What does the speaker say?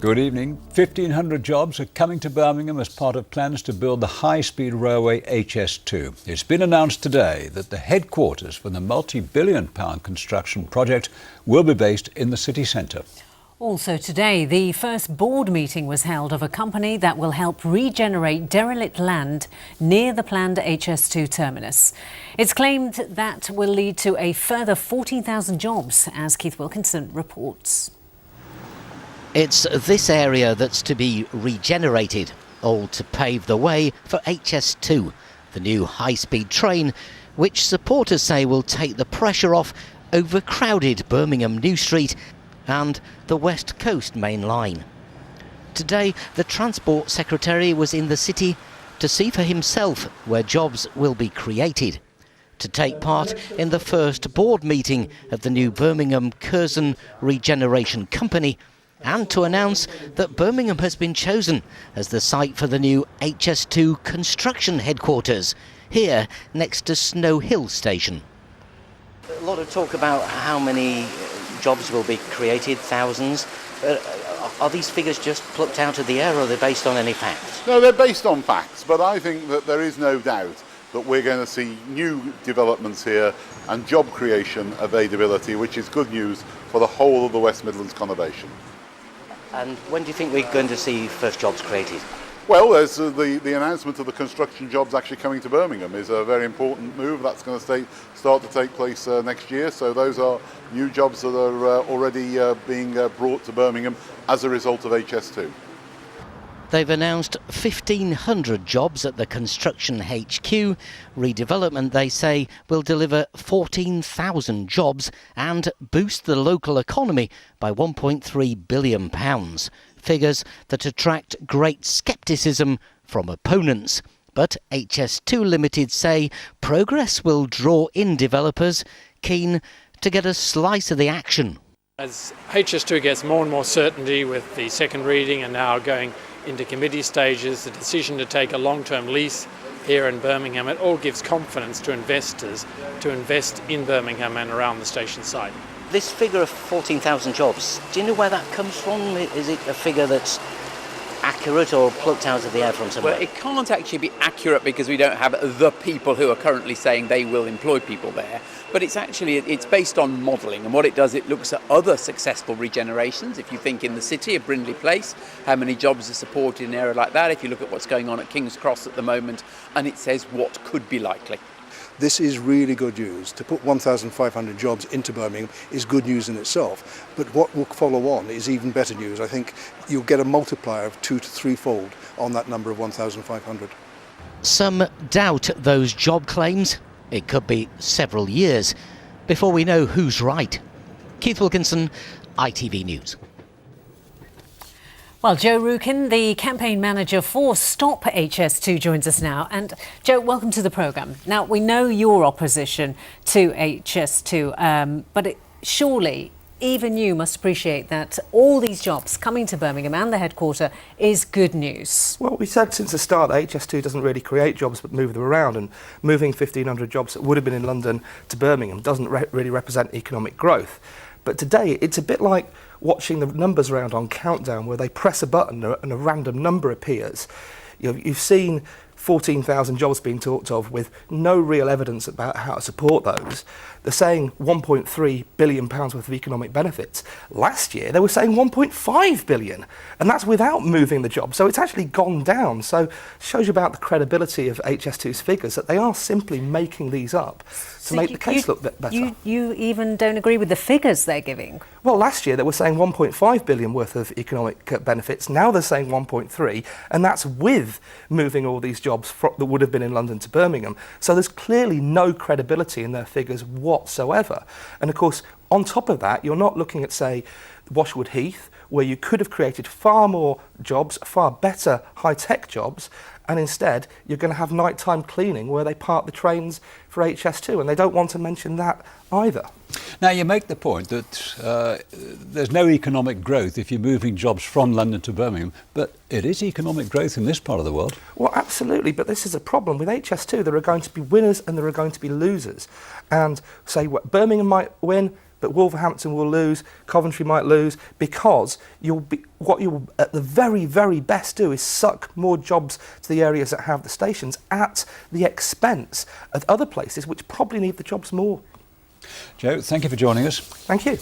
Good evening. 1,500 jobs are coming to Birmingham as part of plans to build the high-speed railway HS2. It's been announced today that the headquarters for the multi-billion-pound construction project will be based in the city centre. Also today, the first board meeting was held of a company that will help regenerate derelict land near the planned HS2 terminus. It's claimed that will lead to a further 14,000 jobs, as Keith Wilkinson reports. It's this area that's to be regenerated, all to pave the way for HS2, the new high-speed train, which supporters say will take the pressure off overcrowded Birmingham New Street and the West Coast Main Line. Today, the Transport Secretary was in the city to see for himself where jobs will be created, to take part in the first board meeting of the new Birmingham Curzon Regeneration Company, and to announce that Birmingham has been chosen as the site for the new HS2 construction headquarters, here next to Snow Hill Station. A lot of talk about how many jobs will be created, thousands. Are these figures just plucked out of the air, or are they based on any facts? No, they're based on facts, but I think that there is no doubt that we're going to see new developments here and job creation availability, which is good news for the whole of the West Midlands conurbation. And when do you think we're going to see first jobs created? Well, there's the announcement of the construction jobs actually coming to Birmingham is a very important move. That's going to start to take place next year. So those are new jobs that are already being brought to Birmingham as a result of HS2. They've announced 1,500 jobs at the construction HQ. Redevelopment, they say, will deliver 14,000 jobs and boost the local economy by £1.3 billion. Figures that attract great scepticism from opponents. But HS2 Limited say progress will draw in developers keen to get a slice of the action. As HS2 gets more and more certainty with the second reading and now going into committee stages, the decision to take a long-term lease here in Birmingham, it all gives confidence to investors to invest in Birmingham and around the station site. This figure of 14,000 jobs, do you know where that comes from? Is it a figure that's accurate or plucked out of the air from somewhere? Well, it can't actually be accurate because we don't have the people who are currently saying they will employ people there. But it's based on modelling, and what it does, it looks at other successful regenerations. If you think in the city of Brindley Place, how many jobs are supported in an area like that? If you look at what's going on at King's Cross at the moment, and it says what could be likely. This is really good news. To put 1,500 jobs into Birmingham is good news in itself, but what will follow on is even better news. I think you'll get a multiplier of 2 to 3-fold on that number of 1,500. Some doubt those job claims. It could be several years before we know who's right. Keith Wilkinson, ITV News. Well, Joe Rukin, the campaign manager for Stop HS2, joins us now. And Joe, welcome to the programme. Now, we know your opposition to HS2, but surely even you must appreciate that all these jobs coming to Birmingham and the headquarter is good news. Well, we said since the start that HS2 doesn't really create jobs but move them around, and moving 1,500 jobs that would have been in London to Birmingham doesn't really represent economic growth. But today it's a bit like watching the numbers around on Countdown, where they press a button and a random number appears. You've seen 14,000 jobs being talked of with no real evidence about how to support those. They're saying £1.3 billion worth of economic benefits. Last year they were saying £1.5 billion, and that's without moving the job. So it's actually gone down. So it shows you about the credibility of HS2's figures, that they are simply making these up to make the case look better. You even don't agree with the figures they're giving? Well, last year they were saying 1.5 billion worth of economic benefits. Now they're saying 1.3, and that's with moving all these jobs that would have been in London to Birmingham. So there's clearly no credibility in their figures whatsoever. And of course, on top of that, you're not looking at, say, Washwood Heath, where you could have created far more jobs, far better high-tech jobs, and instead you're going to have nighttime cleaning where they park the trains for HS2, and they don't want to mention that either. Now, you make the point that there's no economic growth if you're moving jobs from London to Birmingham, but it is economic growth in this part of the world. Well, absolutely, but this is a problem. With HS2, there are going to be winners and there are going to be losers. And say Birmingham might win, but Wolverhampton will lose, Coventry might lose, because what you'll at the very, very best do is suck more jobs to the areas that have the stations at the expense of other places which probably need the jobs more. Joe, thank you for joining us. Thank you.